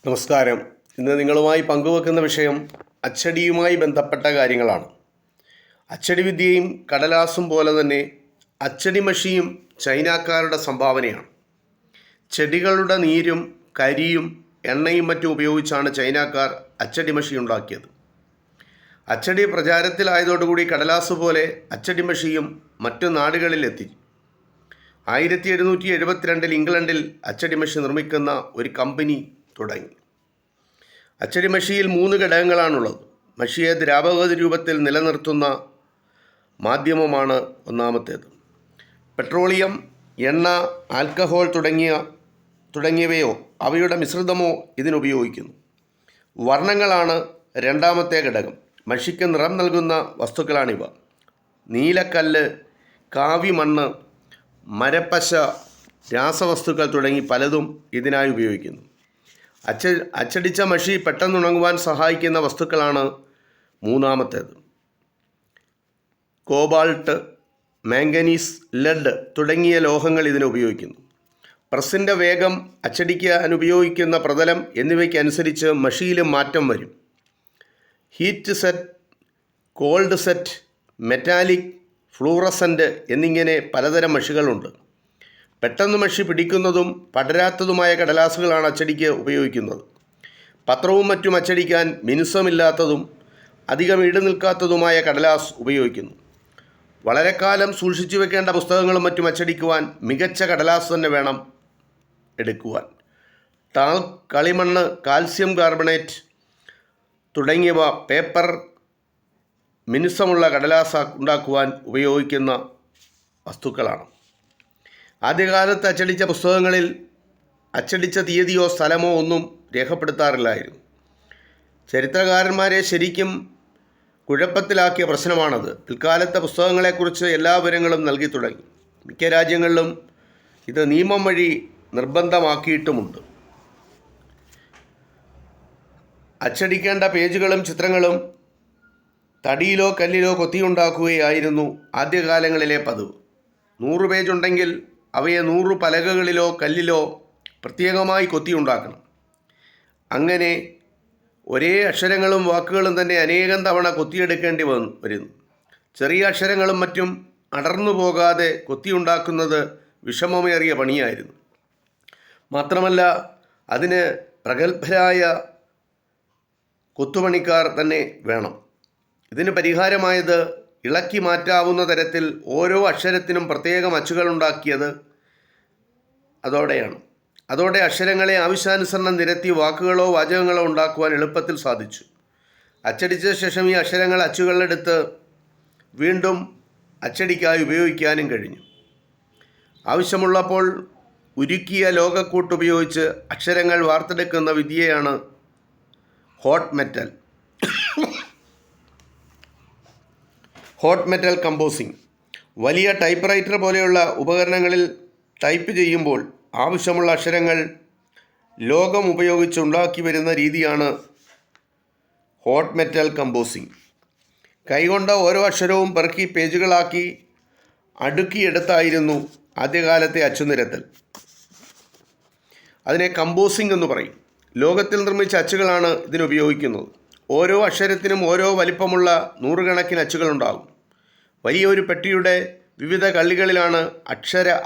നമസ്കാരം. ഇന്ന് നിങ്ങളുമായി പങ്കുവെക്കുന്ന വിഷയം അച്ചടിയുമായി ബന്ധപ്പെട്ട കാര്യങ്ങളാണ്. അച്ചടി വിദ്യയും കടലാസും പോലെ തന്നെ അച്ചടി മഷിയും ചൈനക്കാരുടെ സംഭാവനയാണ്. ചെടികളുടെ നീരും കരിയും എണ്ണയും മറ്റും ഉപയോഗിച്ചാണ് ചൈനക്കാർ അച്ചടി മഷി ഉണ്ടാക്കിയത്. അച്ചടി പ്രചാരത്തിലായതോടുകൂടി കടലാസ് പോലെ അച്ചടി മഷിയും മറ്റു നാടുകളിലെത്തി. 1772 ഇംഗ്ലണ്ടിൽ അച്ചടി മഷി നിർമ്മിക്കുന്ന ഒരു കമ്പനി തുടങ്ങി. അച്ചടി മഷിയിൽ 3 ഘടകങ്ങളാണുള്ളത്. മഷിയെ ദ്രാവക രൂപത്തിൽ നിലനിർത്തുന്ന മാധ്യമമാണ് ഒന്നാമത്തേത്. പെട്രോളിയം, എണ്ണ, ആൽക്കഹോൾ തുടങ്ങിയവയോ അവയുടെ മിശ്രിതമോ ഇതിനുപയോഗിക്കുന്നു. വർണ്ണങ്ങളാണ് രണ്ടാമത്തെ ഘടകം. മഷിക്ക് നിറം നൽകുന്ന വസ്തുക്കളാണിവ. നീലക്കല്ല്, കാവിമണ്ണ്, മരപ്പശ, രാസവസ്തുക്കൾ തുടങ്ങി പലതും ഇതിനായി ഉപയോഗിക്കുന്നു. അച്ചടിച്ച മഷി പെട്ടെന്നുണങ്ങുവാൻ സഹായിക്കുന്ന വസ്തുക്കളാണ് മൂന്നാമത്തേത്. കോബാൾട്ട്, മാംഗനീസ്, ലെഡ് തുടങ്ങിയ ലോഹങ്ങൾ ഇതിന് ഉപയോഗിക്കുന്നു. പ്രസ്സിൻ്റെ വേഗം, അച്ചടിക്കാൻ ഉപയോഗിക്കുന്ന പ്രതലം എന്നിവയ്ക്കനുസരിച്ച് മഷിയിലും മാറ്റം വരും. Heat set, cold set, metallic, fluorescent എന്നിങ്ങനെ പലതരം മഷികളുണ്ട്. പെട്ടെന്ന് മഷി പിടിക്കുന്നതും പടരാത്തതുമായ കടലാസുകളാണ് അച്ചടിക്ക് ഉപയോഗിക്കുന്നത്. പത്രവും മറ്റും അച്ചടിക്കാൻ മിനുസമില്ലാത്തതും അധികം ഈട് നിൽക്കാത്തതുമായ കടലാസ് ഉപയോഗിക്കുന്നു. വളരെ കാലം സൂക്ഷിച്ചു വെക്കേണ്ട പുസ്തകങ്ങളും മറ്റും അച്ചടിക്കുവാൻ മികച്ച കടലാസ് തന്നെ വേണം എടുക്കുവാൻ. ടാൽക്, കളിമണ്ണ്, കാൽസ്യം കാർബണേറ്റ് തുടങ്ങിയവ പേപ്പർ മിനുസമുള്ള കടലാസ് ഉണ്ടാക്കുവാൻ ഉപയോഗിക്കുന്ന വസ്തുക്കളാണ്. ആദ്യകാലത്ത് അച്ചടിച്ച പുസ്തകങ്ങളിൽ അച്ചടിച്ച തീയതിയോ സ്ഥലമോ ഒന്നും രേഖപ്പെടുത്താറില്ലായിരുന്നു. ചരിത്രകാരന്മാരെ ശരിക്കും കുഴപ്പത്തിലാക്കിയ പ്രശ്നമാണത്. പിൽക്കാലത്തെ പുസ്തകങ്ങളെക്കുറിച്ച് എല്ലാ വിവരങ്ങളും നൽകി തുടങ്ങി. മിക്ക രാജ്യങ്ങളിലും ഇത് നിയമം വഴി നിർബന്ധമാക്കിയിട്ടുമുണ്ട്. അച്ചടിക്കേണ്ട പേജുകളും ചിത്രങ്ങളും തടിയിലോ കല്ലിലോ കൊത്തിയുണ്ടാക്കുകയായിരുന്നു ആദ്യകാലങ്ങളിലെ പതിവ്. 100 പേജുണ്ടെങ്കിൽ അവയെ 100 പലകകളിലോ കല്ലിലോ പ്രത്യേകമായി കൊത്തിയുണ്ടാക്കണം. അങ്ങനെ ഒരേ അക്ഷരങ്ങളും വാക്കുകളും തന്നെ അനേകം തവണ കൊത്തിയെടുക്കേണ്ടി വരുന്നു. ചെറിയ അക്ഷരങ്ങളും മറ്റും അടർന്നു പോകാതെ കൊത്തിയുണ്ടാക്കുന്നത് വിഷമമേറിയ പണിയായിരുന്നു. മാത്രമല്ല അതിന് പ്രഗത്ഭരായ കൊത്തുപണിക്കാർ തന്നെ വേണം. ഇതിന് പരിഹാരമായത് ഇളക്കി മാറ്റാവുന്ന തരത്തിൽ ഓരോ അക്ഷരത്തിനും പ്രത്യേകം അച്ചുകളുണ്ടാക്കിയത് അതോടെ അക്ഷരങ്ങളെ ആവശ്യാനുസരണം നിരത്തി വാക്കുകളോ വാചകങ്ങളോ ഉണ്ടാക്കുവാൻ എളുപ്പത്തിൽ സാധിച്ചു. അച്ചടിച്ച ശേഷം ഈ അക്ഷരങ്ങൾ അച്ചുകളെടുത്ത് വീണ്ടും അച്ചടിക്കായി ഉപയോഗിക്കാനും കഴിഞ്ഞു. ആവശ്യമുള്ളപ്പോൾ ഉരുക്കിയ ലോഹക്കൂട്ട് ഉപയോഗിച്ച് അക്ഷരങ്ങൾ വാർത്തെടുക്കുന്ന വിദ്യയാണ് ഹോട്ട് മെറ്റൽ കമ്പോസിംഗ്. വലിയ ടൈപ്പ് റൈറ്റർ പോലെയുള്ള ഉപകരണങ്ങളിൽ ടൈപ്പ് ചെയ്യുമ്പോൾ ആവശ്യമുള്ള അക്ഷരങ്ങൾ ലോഹം ഉപയോഗിച്ച് ഉണ്ടാക്കി വരുന്ന രീതിയാണ് ഹോട്ട് മെറ്റൽ കമ്പോസിംഗ്. കൈകൊണ്ട് ഓരോ അക്ഷരവും പെറുക്കി പേജുകളാക്കി അടുക്കിയെടുത്തായിരുന്നു ആദ്യകാലത്തെ അച്ചുനിരത്തൽ. അതിനെ കമ്പോസിംഗ് എന്ന് പറയും. ലോഹത്തിൽ നിർമ്മിച്ച അച്ചുകളാണ് ഇതിനുപയോഗിക്കുന്നത്. ഓരോ അക്ഷരത്തിനും ഓരോ വലിപ്പമുള്ള നൂറുകണക്കിന് അച്ചുകളുണ്ടാകും. വലിയൊരു പെട്ടിയുടെ വിവിധ കള്ളികളിലാണ്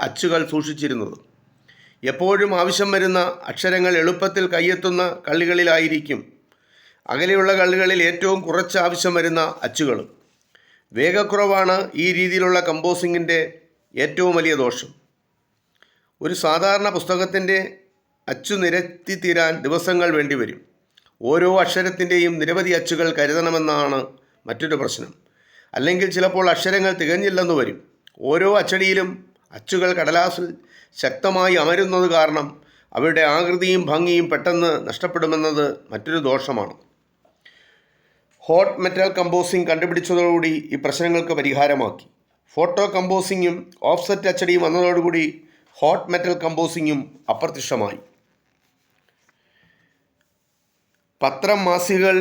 അച്ചുകൾ സൂക്ഷിച്ചിരുന്നത്. എപ്പോഴും ആവശ്യം വരുന്ന അക്ഷരങ്ങൾ എളുപ്പത്തിൽ കയ്യെത്തുന്ന കള്ളികളിലായിരിക്കും. അകലെയുള്ള കള്ളികളിൽ ഏറ്റവും കുറച്ച് ആവശ്യം വരുന്ന അച്ചുകളും. വേഗക്കുറവാണ് ഈ രീതിയിലുള്ള കമ്പോസിങ്ങിൻ്റെ ഏറ്റവും വലിയ ദോഷം. ഒരു സാധാരണ പുസ്തകത്തിൻ്റെ അച്ചു നിരത്തി തീരാൻ ദിവസങ്ങൾ വേണ്ടിവരും. ഓരോ അക്ഷരത്തിൻ്റെയും നിരവധി അച്ചുകൾ കരുതണമെന്നാണ് മറ്റൊരു പ്രശ്നം. അല്ലെങ്കിൽ ചിലപ്പോൾ അക്ഷരങ്ങൾ തികഞ്ഞില്ലെന്ന് വരും. ഓരോ അച്ചടിയിലും അച്ചുകൾ കടലാസിൽ ശക്തമായി അമരുന്നത് കാരണം അവയുടെ ആകൃതിയും ഭംഗിയും പെട്ടെന്ന് നഷ്ടപ്പെടുമെന്നത് മറ്റൊരു ദോഷമാണ്. ഹോട്ട് മെറ്റൽ കമ്പോസിംഗ് കണ്ടുപിടിച്ചതോടുകൂടി ഈ പ്രശ്നങ്ങൾക്ക് പരിഹാരമാക്കി. ഫോട്ടോ കമ്പോസിങ്ങും ഓഫ്സെറ്റ് അച്ചടിയും വന്നതോടുകൂടി ഹോട്ട് മെറ്റൽ കമ്പോസിങ്ങും അപ്രത്യക്ഷമായി. പത്രം, മാസികകൾ,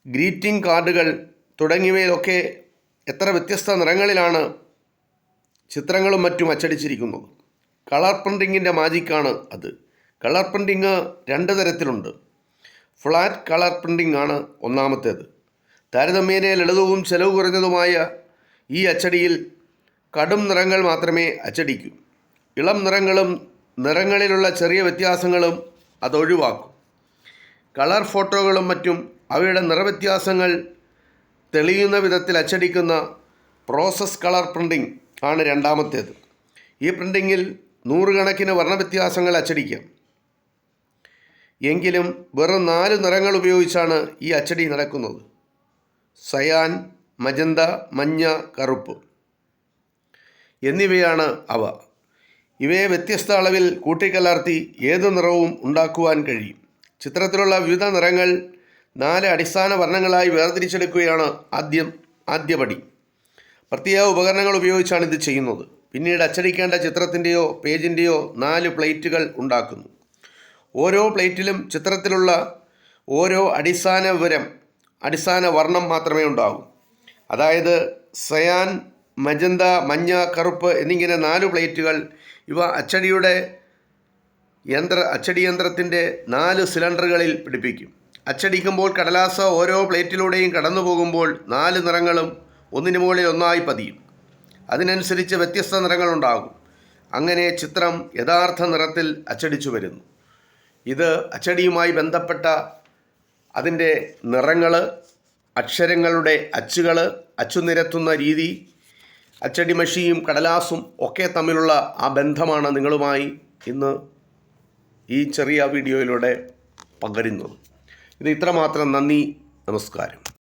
ഗ്രീറ്റിംഗ് കാർഡുകൾ തുടങ്ങിയവയിലൊക്കെ എത്ര വ്യത്യസ്ത നിറങ്ങളിലാണ് ചിത്രങ്ങളും മറ്റും അച്ചടിച്ചിരിക്കുന്നത്. കളർ പ്രിൻറ്റിങ്ങിൻ്റെ മാജിക്കാണ് അത്. കളർ പ്രിൻറ്റിങ് 2 തരത്തിലുണ്ട്. ഫ്ലാറ്റ് കളർ പ്രിൻറ്റിംഗ് ആണ് ഒന്നാമത്തേത്. താരതമ്യേന ലളിതവും ചെലവ് കുറഞ്ഞതുമായ ഈ അച്ചടിയിൽ കടും നിറങ്ങൾ മാത്രമേ അച്ചടിക്കൂ. ഇളം നിറങ്ങളും നിറങ്ങളിലുള്ള ചെറിയ വ്യത്യാസങ്ങളും അതൊഴിവാക്കും. കളർ ഫോട്ടോകളും മറ്റും അവയുടെ നിറവ്യത്യാസങ്ങൾ തെളിയുന്ന വിധത്തിൽ അച്ചടിക്കുന്ന പ്രോസസ് കളർ പ്രിൻറ്റിംഗ് ആണ് രണ്ടാമത്തേത്. ഈ പ്രിൻറ്റിങ്ങിൽ നൂറുകണക്കിന് വർണ്ണവ്യത്യാസങ്ങൾ അച്ചടിക്കാം. എങ്കിലും വെറും 4 നിറങ്ങൾ ഉപയോഗിച്ചാണ് ഈ അച്ചടി നടക്കുന്നത്: സയാൻ, മജന്ത, മഞ്ഞ, കറുപ്പ് എന്നിവയാണ് അവ. ഇവയെ വ്യത്യസ്ത അളവിൽ കൂട്ടിക്കലർത്തി ഏത് നിറവും ഉണ്ടാക്കുവാൻ കഴിയും. ചിത്രത്തിലുള്ള വിവിധ നിറങ്ങൾ 4 അടിസ്ഥാന വർണ്ണങ്ങളായി വേർതിരിച്ചെടുക്കുകയാണ് ആദ്യപടി. പ്രത്യേക ഉപകരണങ്ങൾ ഉപയോഗിച്ചാണ് ഇത് ചെയ്യുന്നത്. പിന്നീട് അച്ചടിക്കേണ്ട ചിത്രത്തിൻ്റെയോ പേജിൻ്റെയോ 4 പ്ലേറ്റുകൾ ഉണ്ടാക്കുന്നു. ഓരോ പ്ലേറ്റിലും ചിത്രത്തിലുള്ള ഓരോ അടിസ്ഥാന വർണ്ണം മാത്രമേ ഉണ്ടാകൂ. അതായത് സയാൻ, മജന്ത, മഞ്ഞ, കറുപ്പ് എന്നിങ്ങനെ 4 പ്ലേറ്റുകൾ. ഇവ അച്ചടി യന്ത്രത്തിൻ്റെ 4 സിലിണ്ടറുകളിൽ പിടിപ്പിക്കും. അച്ചടിക്കുമ്പോൾ കടലാസ് ഓരോ പ്ലേറ്റിലൂടെയും കടന്നു പോകുമ്പോൾ 4 നിറങ്ങളും ഒന്നിനു മുകളിൽ ഒന്നായി പതിയും. അതിനനുസരിച്ച് വ്യത്യസ്ത നിറങ്ങളുണ്ടാകും. അങ്ങനെ ചിത്രം യഥാർത്ഥ നിറത്തിൽ അച്ചടിച്ചു വരുന്നു. ഇത് അച്ചടിയുമായി ബന്ധപ്പെട്ട അതിൻ്റെ നിറങ്ങൾ, അക്ഷരങ്ങളുടെ അച്ചുകൾ, അച്ചുനിരത്തുന്ന രീതി, അച്ചടി മഷിയും കടലാസും ഒക്കെ തമ്മിലുള്ള ആ ബന്ധമാണ് നിങ്ങളുമായി ഇന്ന് ഈ ചെറിയ വീഡിയോയിലൂടെ പകരുന്നത്. ഇത് ഇത്രമാത്രം. നന്ദി, നമസ്കാരം.